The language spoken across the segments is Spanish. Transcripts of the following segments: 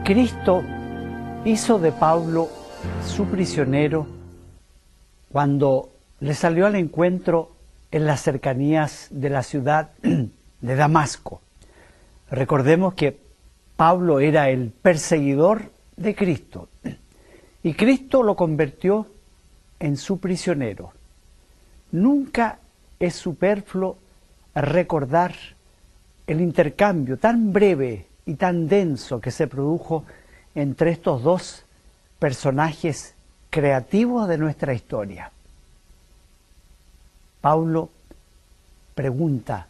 Cristo hizo de Pablo su prisionero cuando le salió al encuentro en las cercanías de la ciudad de Damasco. Recordemos que Pablo era el perseguidor de Cristo y Cristo lo convirtió en su prisionero. Nunca es superfluo recordar el intercambio tan breve y tan denso que se produjo entre estos dos personajes creativos de nuestra historia. Pablo pregunta: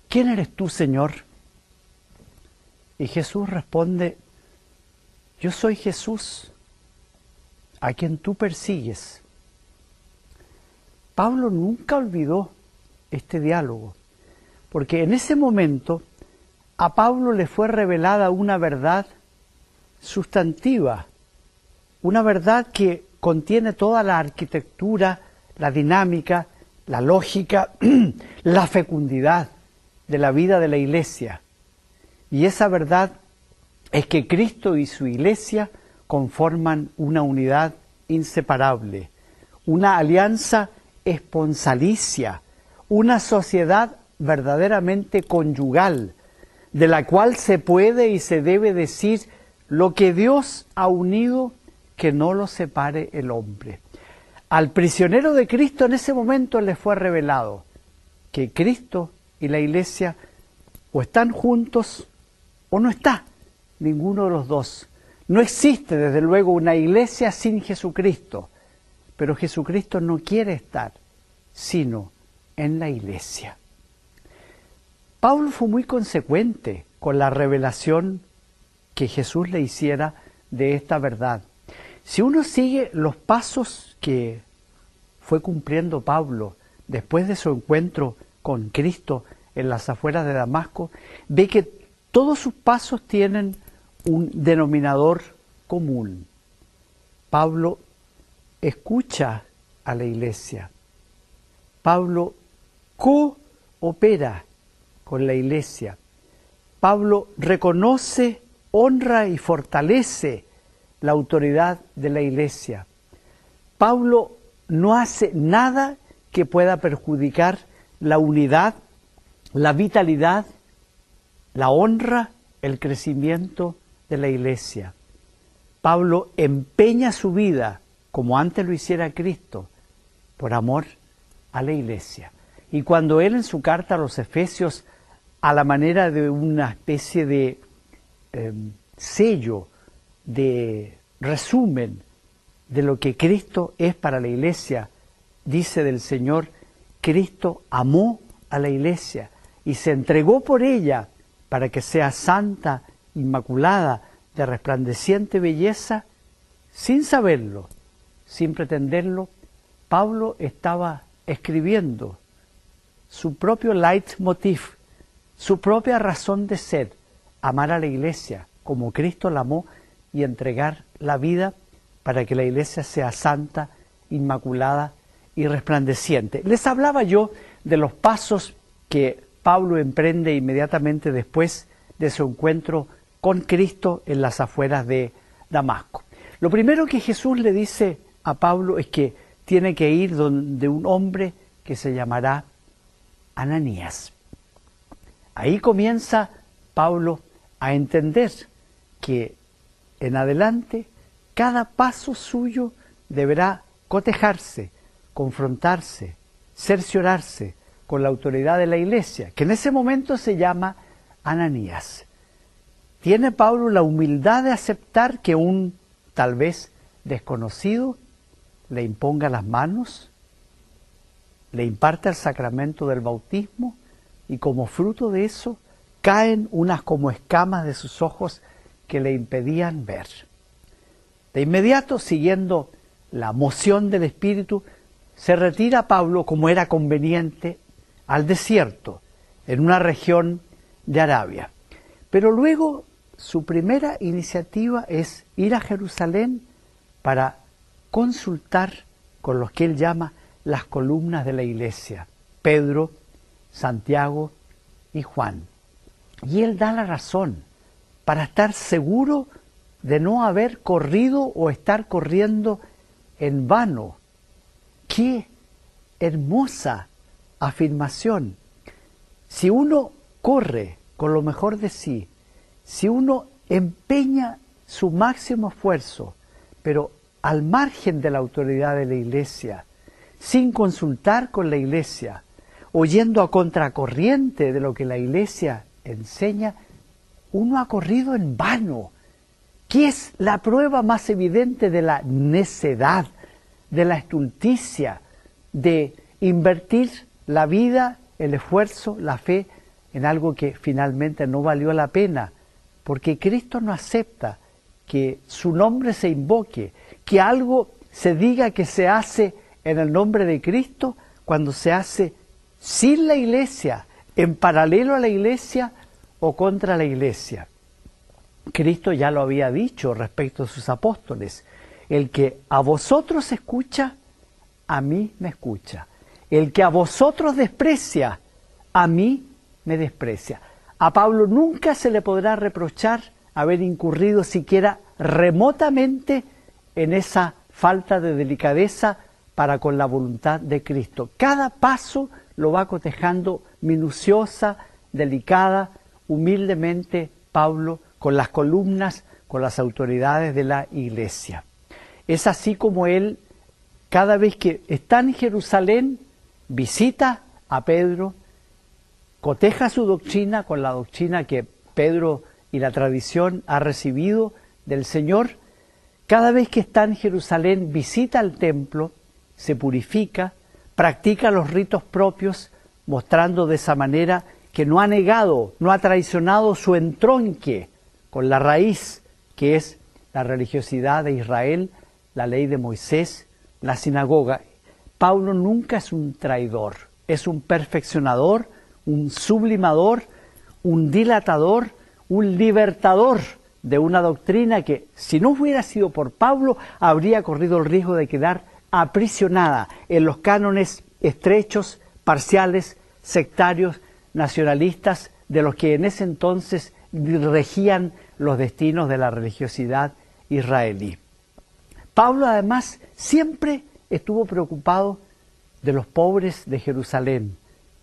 ¿quién eres tú, Señor? Y Jesús responde: yo soy Jesús, a quien tú persigues. Pablo nunca olvidó este diálogo, porque en ese momento a Pablo le fue revelada una verdad sustantiva, una verdad que contiene toda la arquitectura, la dinámica, la lógica, la fecundidad de la vida de la Iglesia. Y esa verdad es que Cristo y su Iglesia conforman una unidad inseparable, una alianza esponsalicia, una sociedad verdaderamente conyugal, de la cual se puede y se debe decir: lo que Dios ha unido, que no lo separe el hombre. Al prisionero de Cristo en ese momento le fue revelado que Cristo y la Iglesia o están juntos o no está ninguno de los dos. No existe desde luego una Iglesia sin Jesucristo, pero Jesucristo no quiere estar sino en la Iglesia. Pablo fue muy consecuente con la revelación que Jesús le hiciera de esta verdad. Si uno sigue los pasos que fue cumpliendo Pablo después de su encuentro con Cristo en las afueras de Damasco, ve que todos sus pasos tienen un denominador común. Pablo escucha a la Iglesia. Pablo coopera con la Iglesia. Pablo reconoce, honra y fortalece la autoridad de la Iglesia. Pablo no hace nada que pueda perjudicar la unidad, la vitalidad, la honra, el crecimiento de la Iglesia. Pablo empeña su vida, como antes lo hiciera Cristo, por amor a la Iglesia. Y cuando él en su carta a los Efesios, a la manera de una especie de sello, de resumen de lo que Cristo es para la Iglesia, dice del Señor: Cristo amó a la Iglesia y se entregó por ella para que sea santa, inmaculada, de resplandeciente belleza. Sin saberlo, sin pretenderlo, Pablo estaba escribiendo su propio leitmotiv, su propia razón de ser: amar a la Iglesia como Cristo la amó y entregar la vida para que la Iglesia sea santa, inmaculada y resplandeciente. Les hablaba yo de los pasos que Pablo emprende inmediatamente después de su encuentro con Cristo en las afueras de Damasco. Lo primero que Jesús le dice a Pablo es que tiene que ir donde un hombre que se llamará Ananías. Ahí comienza Pablo a entender que en adelante cada paso suyo deberá cotejarse, confrontarse, cerciorarse con la autoridad de la Iglesia, que en ese momento se llama Ananías. ¿Tiene Pablo la humildad de aceptar que un tal vez desconocido le imponga las manos, le imparte el sacramento del bautismo y como fruto de eso caen unas como escamas de sus ojos que le impedían ver? De inmediato, siguiendo la moción del Espíritu, se retira Pablo, como era conveniente, al desierto, en una región de Arabia. Pero luego su primera iniciativa es ir a Jerusalén para consultar con los que él llama las columnas de la Iglesia: Pedro, Santiago y Juan. Y él da la razón para estar seguro de no haber corrido o estar corriendo en vano. ¡Qué hermosa afirmación! Si uno corre con lo mejor de sí, si uno empeña su máximo esfuerzo, pero al margen de la autoridad de la Iglesia, sin consultar con la Iglesia, o yendo a contracorriente de lo que la Iglesia enseña, uno ha corrido en vano, que es la prueba más evidente de la necedad, de la estulticia, de invertir la vida, el esfuerzo, la fe en algo que finalmente no valió la pena, porque Cristo no acepta que su nombre se invoque, que algo se diga que se hace en el nombre de Cristo cuando se hace sin la Iglesia, en paralelo a la Iglesia o contra la Iglesia. Cristo ya lo había dicho respecto a sus apóstoles: el que a vosotros escucha, a mí me escucha. El que a vosotros desprecia, a mí me desprecia. A Pablo nunca se le podrá reprochar haber incurrido siquiera remotamente en esa falta de delicadeza para con la voluntad de Cristo. Cada paso lo va cotejando minuciosa, delicada, humildemente Pablo, con las columnas, con las autoridades de la Iglesia. Es así como él, cada vez que está en Jerusalén, visita a Pedro, coteja su doctrina con la doctrina que Pedro y la tradición ha recibido del Señor. Cada vez que está en Jerusalén, visita el templo, se purifica, practica los ritos propios, mostrando de esa manera que no ha negado, no ha traicionado su entronque con la raíz, que es la religiosidad de Israel, la ley de Moisés, la sinagoga. Pablo nunca es un traidor, es un perfeccionador, un sublimador, un dilatador, un libertador de una doctrina que, si no hubiera sido por Pablo, habría corrido el riesgo de quedar aprisionada en los cánones estrechos, parciales, sectarios, nacionalistas, de los que en ese entonces regían los destinos de la religiosidad israelí. Pablo además siempre estuvo preocupado de los pobres de Jerusalén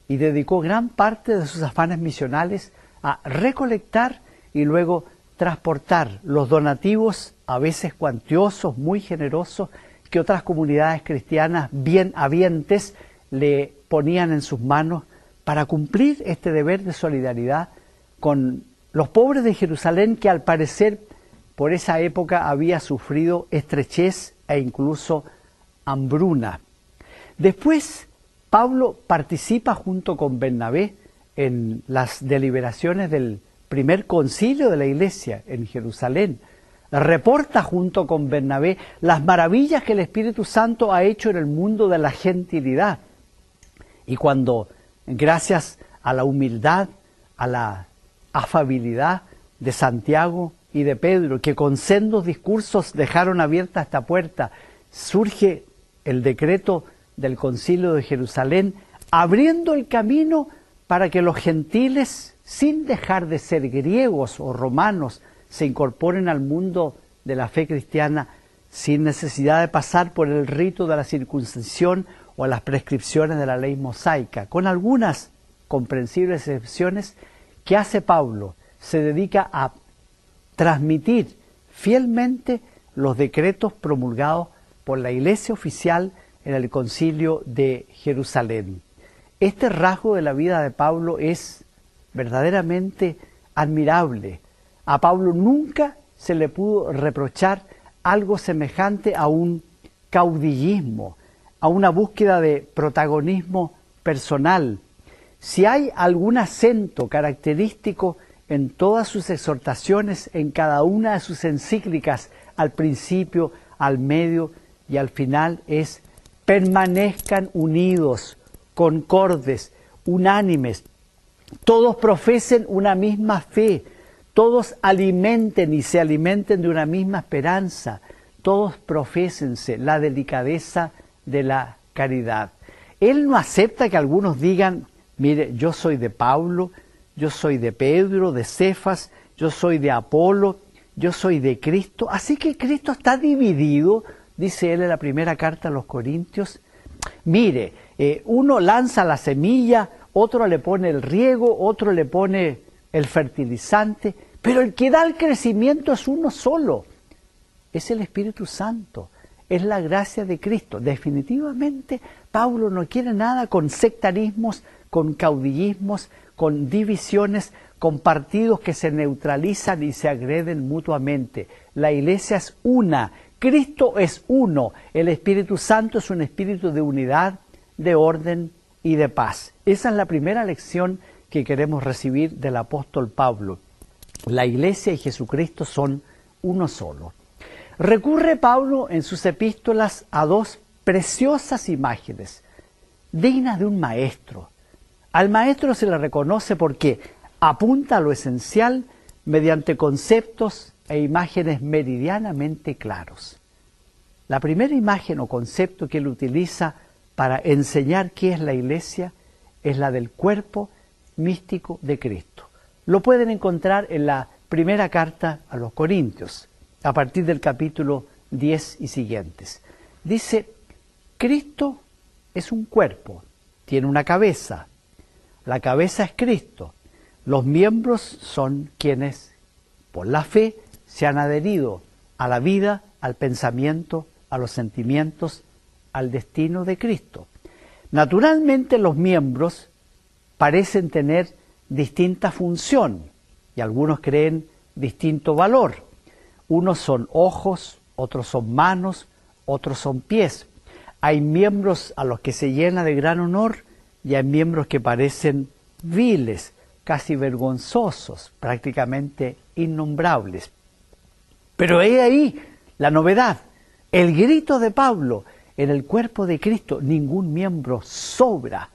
y dedicó gran parte de sus afanes misionales a recolectar y luego transportar los donativos, a veces cuantiosos, muy generosos, que otras comunidades cristianas bien habientes le ponían en sus manos para cumplir este deber de solidaridad con los pobres de Jerusalén, que al parecer por esa época había sufrido estrechez e incluso hambruna. Después, Pablo participa junto con Bernabé en las deliberaciones del primer concilio de la Iglesia en Jerusalén. Reporta junto con Bernabé las maravillas que el Espíritu Santo ha hecho en el mundo de la gentilidad. Y cuando, gracias a la humildad, a la afabilidad de Santiago y de Pedro, que con sendos discursos dejaron abierta esta puerta, surge el decreto del Concilio de Jerusalén, abriendo el camino para que los gentiles, sin dejar de ser griegos o romanos, se incorporen al mundo de la fe cristiana sin necesidad de pasar por el rito de la circuncisión o las prescripciones de la ley mosaica, con algunas comprensibles excepciones. ¿Qué hace Pablo? Se dedica a transmitir fielmente los decretos promulgados por la Iglesia oficial en el Concilio de Jerusalén. Este rasgo de la vida de Pablo es verdaderamente admirable. A Pablo nunca se le pudo reprochar algo semejante a un caudillismo, a una búsqueda de protagonismo personal. Si hay algún acento característico en todas sus exhortaciones, en cada una de sus encíclicas, al principio, al medio y al final, es: permanezcan unidos, concordes, unánimes, todos profesen una misma fe, todos alimenten y se alimenten de una misma esperanza, todos profésense la delicadeza de la caridad. Él no acepta que algunos digan: mire, yo soy de Pablo, yo soy de Pedro, de Cefas, yo soy de Apolo, yo soy de Cristo. Así que Cristo está dividido, dice él en la primera carta a los Corintios. Mire, uno lanza la semilla, otro le pone el riego, otro le pone el fertilizante, pero el que da el crecimiento es uno solo, es el Espíritu Santo, es la gracia de Cristo. Definitivamente Pablo no quiere nada con sectarismos, con caudillismos, con divisiones, con partidos que se neutralizan y se agreden mutuamente. La iglesia es una, Cristo es uno, el Espíritu Santo es un espíritu de unidad, de orden y de paz. Esa es la primera lección que queremos recibir del apóstol Pablo. La iglesia y Jesucristo son uno solo. Recurre Pablo en sus epístolas a dos preciosas imágenes, dignas de un maestro. Al maestro se le reconoce porque apunta a lo esencial mediante conceptos e imágenes meridianamente claros. La primera imagen o concepto que él utiliza para enseñar qué es la iglesia es la del cuerpo místico de Cristo. Lo pueden encontrar en la primera carta a los Corintios, a partir del capítulo 10 y siguientes. Dice, Cristo es un cuerpo, tiene una cabeza. La cabeza es Cristo. Los miembros son quienes, por la fe, se han adherido a la vida, al pensamiento, a los sentimientos, al destino de Cristo. Naturalmente los miembros parecen tener distinta función y algunos creen distinto valor. Unos son ojos, otros son manos, otros son pies. Hay miembros a los que se llena de gran honor y hay miembros que parecen viles, casi vergonzosos, prácticamente innombrables. Pero he ahí la novedad, el grito de Pablo: en el cuerpo de Cristo ningún miembro sobra.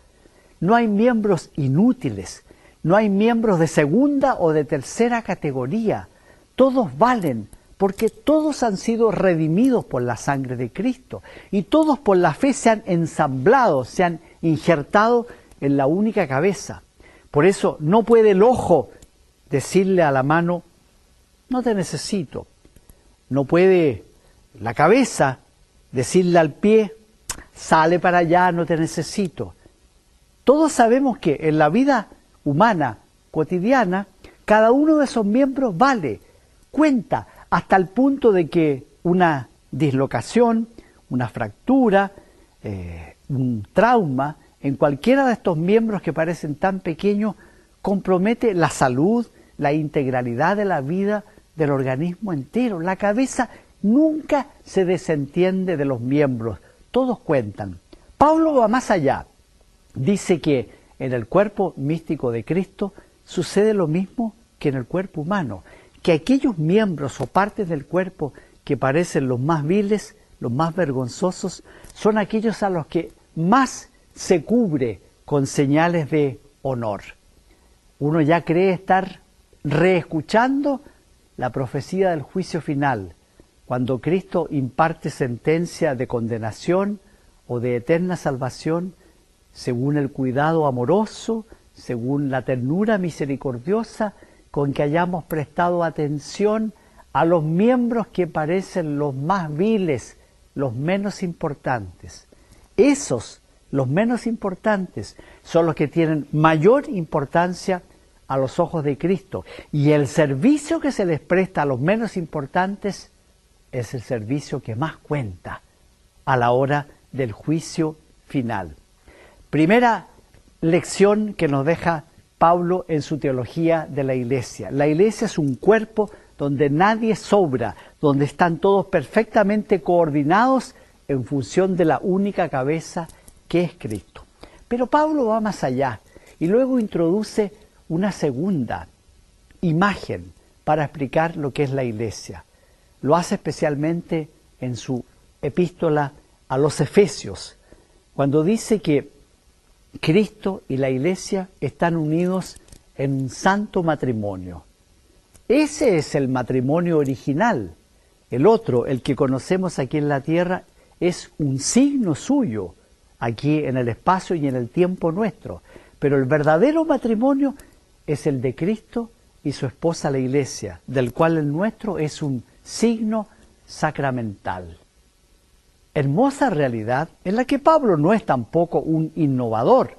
No hay miembros inútiles, no hay miembros de segunda o de tercera categoría. Todos valen, porque todos han sido redimidos por la sangre de Cristo y todos por la fe se han ensamblado, se han injertado en la única cabeza. Por eso no puede el ojo decirle a la mano, no te necesito. No puede la cabeza decirle al pie, sale para allá, no te necesito. Todos sabemos que en la vida humana cotidiana, cada uno de esos miembros vale, cuenta, hasta el punto de que una dislocación, una fractura, un trauma, en cualquiera de estos miembros que parecen tan pequeños, compromete la salud, la integralidad de la vida del organismo entero. La cabeza nunca se desentiende de los miembros, todos cuentan. Pablo va más allá, dice que en el cuerpo místico de Cristo sucede lo mismo que en el cuerpo humano, que aquellos miembros o partes del cuerpo que parecen los más viles, los más vergonzosos, son aquellos a los que más se cubre con señales de honor. Uno ya cree estar reescuchando la profecía del juicio final, cuando Cristo imparte sentencia de condenación o de eterna salvación, según el cuidado amoroso, según la ternura misericordiosa con que hayamos prestado atención a los miembros que parecen los más viles, los menos importantes. Esos, los menos importantes, son los que tienen mayor importancia a los ojos de Cristo. Y el servicio que se les presta a los menos importantes es el servicio que más cuenta a la hora del juicio final. Primera lección que nos deja Pablo en su teología de la iglesia. La iglesia es un cuerpo donde nadie sobra, donde están todos perfectamente coordinados en función de la única cabeza que es Cristo. Pero Pablo va más allá y luego introduce una segunda imagen para explicar lo que es la iglesia. Lo hace especialmente en su epístola a los Efesios, cuando dice que Cristo y la iglesia están unidos en un santo matrimonio. Ese es el matrimonio original. El otro, el que conocemos aquí en la tierra, es un signo suyo, aquí en el espacio y en el tiempo nuestro. Pero el verdadero matrimonio es el de Cristo y su esposa la Iglesia, del cual el nuestro es un signo sacramental. Hermosa realidad en la que Pablo no es tampoco un innovador,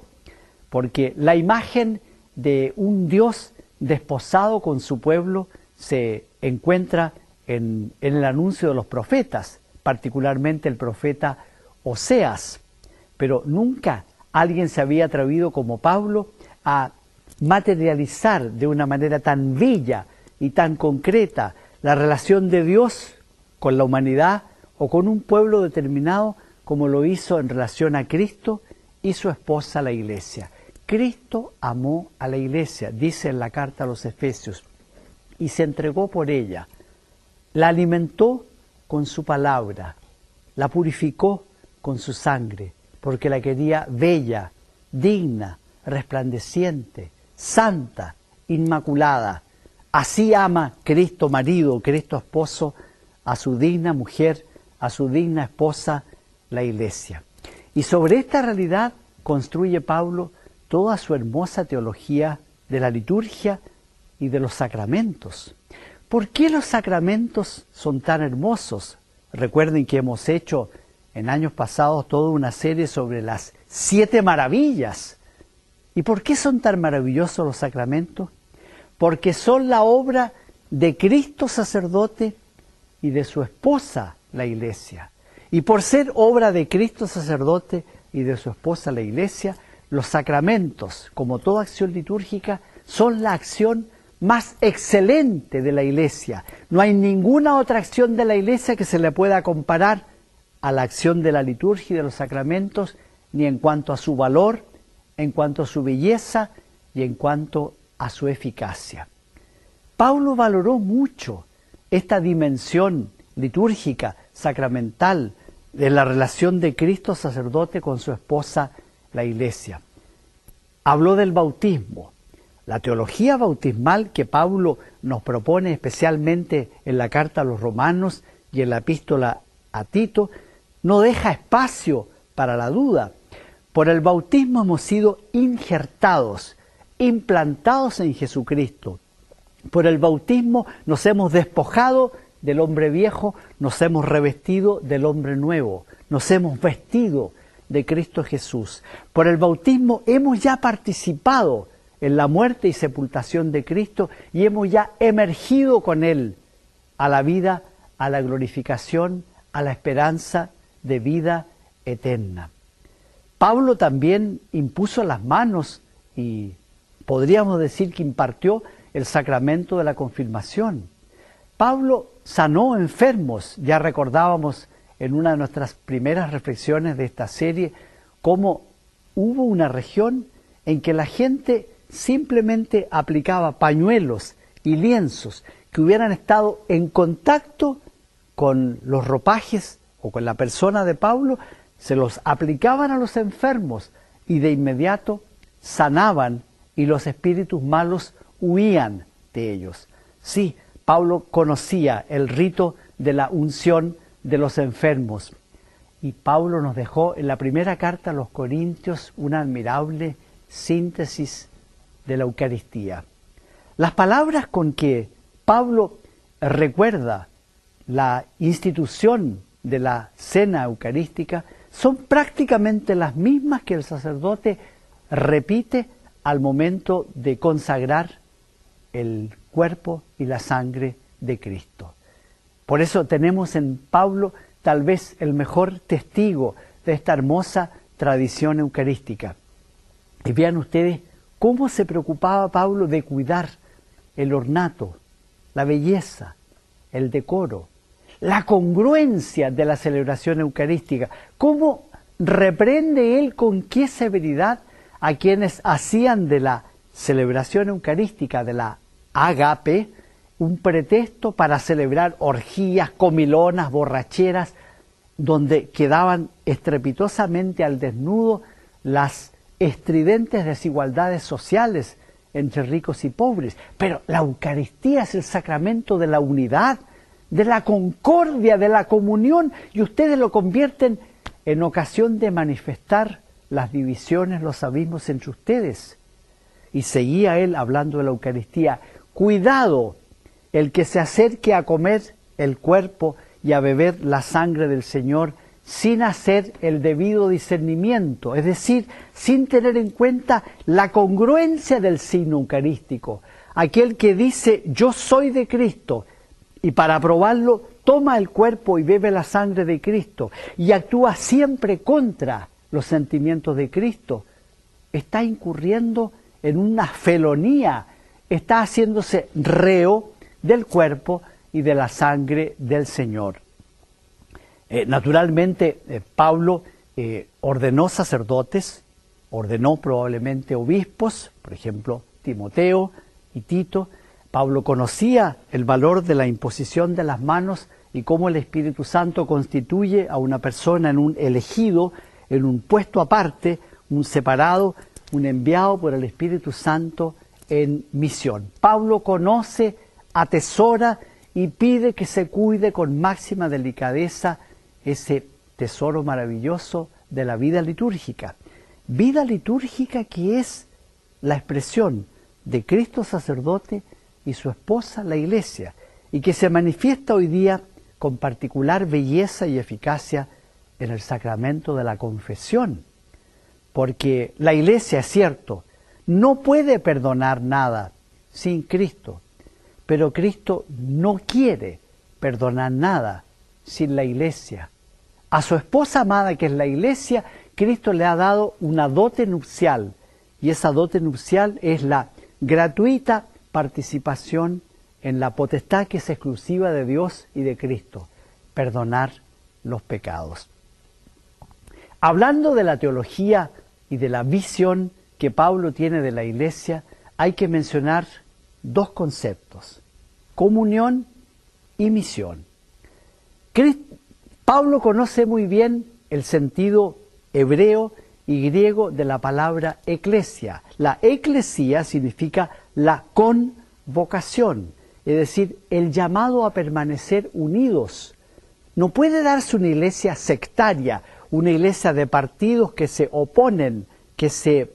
porque la imagen de un Dios desposado con su pueblo se encuentra en el anuncio de los profetas, particularmente el profeta Oseas, pero nunca alguien se había atrevido como Pablo a materializar de una manera tan bella y tan concreta la relación de Dios con la humanidad o con un pueblo determinado como lo hizo en relación a Cristo y su esposa la Iglesia. Cristo amó a la Iglesia, dice en la carta a los Efesios, y se entregó por ella, la alimentó con su palabra, la purificó con su sangre, porque la quería bella, digna, resplandeciente, santa, inmaculada. Así ama Cristo marido, Cristo esposo, a su digna mujer, a su digna esposa, la Iglesia. Y sobre esta realidad construye Pablo toda su hermosa teología de la liturgia y de los sacramentos. ¿Por qué los sacramentos son tan hermosos? Recuerden que hemos hecho en años pasados toda una serie sobre las 7 maravillas. ¿Y por qué son tan maravillosos los sacramentos? Porque son la obra de Cristo sacerdote y de su esposa, la Iglesia. Y por ser obra de Cristo sacerdote y de su esposa, la Iglesia, los sacramentos, como toda acción litúrgica, son la acción más excelente de la Iglesia. No hay ninguna otra acción de la Iglesia que se le pueda comparar a la acción de la liturgia y de los sacramentos, ni en cuanto a su valor, en cuanto a su belleza y en cuanto a su eficacia. Pablo valoró mucho esta dimensión litúrgica, sacramental, de la relación de Cristo sacerdote con su esposa, la Iglesia. Habló del bautismo. La teología bautismal que Pablo nos propone especialmente en la carta a los Romanos y en la epístola a Tito, no deja espacio para la duda. Por el bautismo hemos sido injertados, implantados en Jesucristo. Por el bautismo nos hemos despojado del hombre viejo, nos hemos revestido del hombre nuevo, nos hemos vestido de Cristo Jesús. Por el bautismo hemos ya participado en la muerte y sepultación de Cristo y hemos ya emergido con Él a la vida, a la glorificación, a la esperanza de vida eterna. Pablo también impuso las manos y podríamos decir que impartió el sacramento de la confirmación. Pablo sanó enfermos, ya recordábamos en una de nuestras primeras reflexiones de esta serie cómo hubo una región en que la gente simplemente aplicaba pañuelos y lienzos que hubieran estado en contacto con los ropajes o con la persona de Pablo, se los aplicaban a los enfermos y de inmediato sanaban y los espíritus malos huían de ellos. Sí, Pablo conocía el rito de la unción de los enfermos. Y Pablo nos dejó en la primera carta a los Corintios una admirable síntesis de la Eucaristía. Las palabras con que Pablo recuerda la institución de la cena eucarística son prácticamente las mismas que el sacerdote repite al momento de consagrar el cuerpo y la sangre de Cristo. Por eso tenemos en Pablo tal vez el mejor testigo de esta hermosa tradición eucarística. Y vean ustedes cómo se preocupaba Pablo de cuidar el ornato, la belleza, el decoro, la congruencia de la celebración eucarística. Cómo reprende él con qué severidad a quienes hacían de la celebración eucarística, de la ágape, un pretexto para celebrar orgías, comilonas, borracheras, donde quedaban estrepitosamente al desnudo las estridentes desigualdades sociales entre ricos y pobres. Pero la Eucaristía es el sacramento de la unidad, de la concordia, de la comunión, y ustedes lo convierten en ocasión de manifestar las divisiones, los abismos entre ustedes. Y seguía él hablando de la Eucaristía. cuidado el que se acerque a comer el cuerpo y a beber la sangre del Señor sin hacer el debido discernimiento, es decir, sin tener en cuenta la congruencia del signo eucarístico. Aquel que dice, yo soy de Cristo, y para probarlo toma el cuerpo y bebe la sangre de Cristo, y actúa siempre contra los sentimientos de Cristo, está incurriendo en una felonía, está haciéndose reo del cuerpo y de la sangre del Señor. Naturalmente, Pablo ordenó sacerdotes, ordenó probablemente obispos, por ejemplo, Timoteo y Tito. Pablo conocía el valor de la imposición de las manos y cómo el Espíritu Santo constituye a una persona en un elegido, en un puesto aparte, un separado, un enviado por el Espíritu Santo en misión. Pablo conoce, atesora y pide que se cuide con máxima delicadeza ese tesoro maravilloso de la vida litúrgica. Vida litúrgica que es la expresión de Cristo sacerdote y su esposa la Iglesia, y que se manifiesta hoy día con particular belleza y eficacia en el sacramento de la confesión. Porque la Iglesia, es cierto, no puede perdonar nada sin Cristo, pero Cristo no quiere perdonar nada sin la Iglesia. A su esposa amada, que es la Iglesia, Cristo le ha dado una dote nupcial, y esa dote nupcial es la gratuita participación en la potestad que es exclusiva de Dios y de Cristo, perdonar los pecados. Hablando de la teología y de la visión que Pablo tiene de la Iglesia, hay que mencionar dos conceptos: comunión y misión. Pablo conoce muy bien el sentido hebreo y griego de la palabra eclesia. La eclesía significa la convocación, es decir, el llamado a permanecer unidos. No puede darse una iglesia sectaria, una iglesia de partidos que se oponen, que se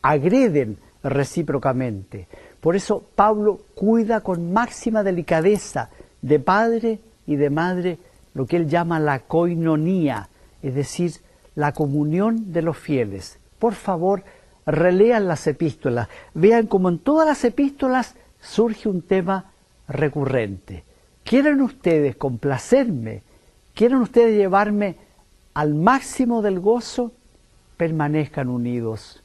agreden recíprocamente. Por eso Pablo cuida con máxima delicadeza de padre y de madre lo que él llama la koinonía, es decir, la comunión de los fieles. Por favor, relean las epístolas, vean cómo en todas las epístolas surge un tema recurrente. ¿Quieren ustedes complacerme? ¿Quieren ustedes llevarme al máximo del gozo? Permanezcan unidos.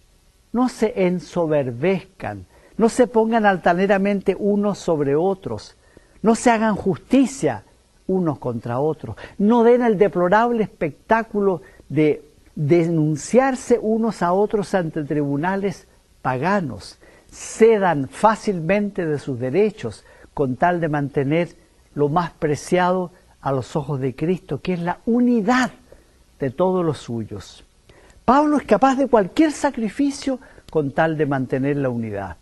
No se ensoberbezcan, no se pongan altaneramente unos sobre otros, no se hagan justicia unos contra otros, no den el deplorable espectáculo de denunciarse unos a otros ante tribunales paganos, cedan fácilmente de sus derechos con tal de mantener lo más preciado a los ojos de Cristo, que es la unidad de todos los suyos. Pablo es capaz de cualquier sacrificio con tal de mantener la unidad.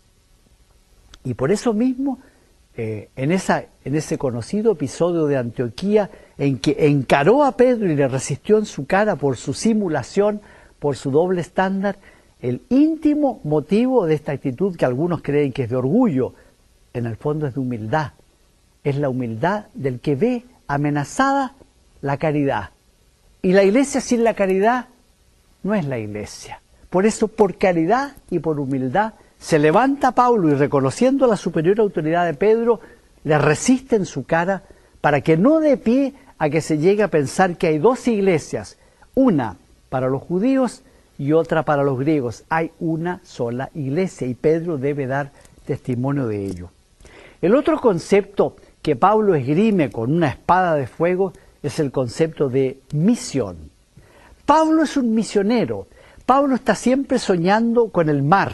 Y por eso mismo, en ese conocido episodio de Antioquía, en que encaró a Pedro y le resistió en su cara por su simulación, por su doble estándar, el íntimo motivo de esta actitud, que algunos creen que es de orgullo, en el fondo es de humildad. Es la humildad del que ve amenazada la caridad. Y la iglesia sin la caridad no es la iglesia. Por eso, por caridad y por humildad, se levanta Pablo y, reconociendo la superior autoridad de Pedro, le resiste en su cara para que no dé pie a que se llegue a pensar que hay dos iglesias, una para los judíos y otra para los griegos. Hay una sola iglesia y Pedro debe dar testimonio de ello. El otro concepto que Pablo esgrime con una espada de fuego es el concepto de misión. Pablo es un misionero. Pablo está siempre soñando con el mar.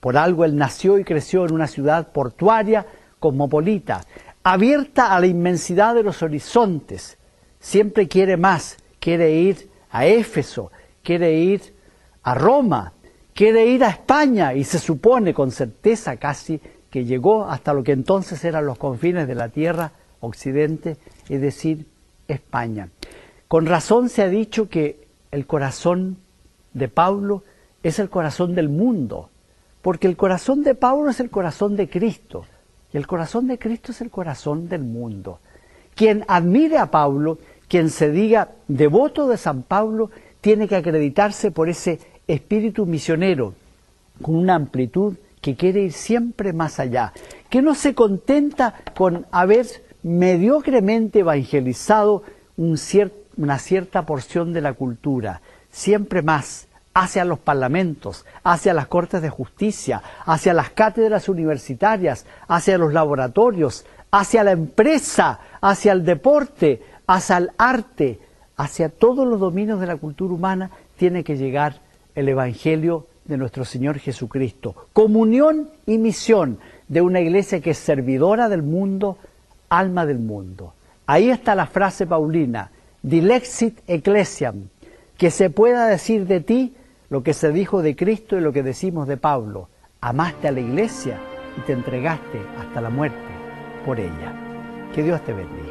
Por algo él nació y creció en una ciudad portuaria, cosmopolita, abierta a la inmensidad de los horizontes. Siempre quiere más, quiere ir a Éfeso, quiere ir a Roma, quiere ir a España, y se supone con certeza casi que llegó hasta lo que entonces eran los confines de la tierra occidente, es decir, España. Con razón se ha dicho que el corazón de Pablo es el corazón del mundo, porque el corazón de Pablo es el corazón de Cristo, y el corazón de Cristo es el corazón del mundo. Quien admire a Pablo, quien se diga devoto de San Pablo, tiene que acreditarse por ese espíritu misionero, con una amplitud que quiere ir siempre más allá, que no se contenta con haber mediocremente evangelizado una cierta porción de la cultura, siempre más, hacia los parlamentos, hacia las cortes de justicia, hacia las cátedras universitarias, hacia los laboratorios, hacia la empresa, hacia el deporte, hacia el arte, hacia todos los dominios de la cultura humana, tiene que llegar el Evangelio de nuestro Señor Jesucristo. Comunión y misión de una iglesia que es servidora del mundo, alma del mundo. Ahí está la frase paulina, dilexit ecclesiam, que se pueda decir de ti lo que se dijo de Cristo y lo que decimos de Pablo. Amaste a la iglesia y te entregaste hasta la muerte por ella. Que Dios te bendiga.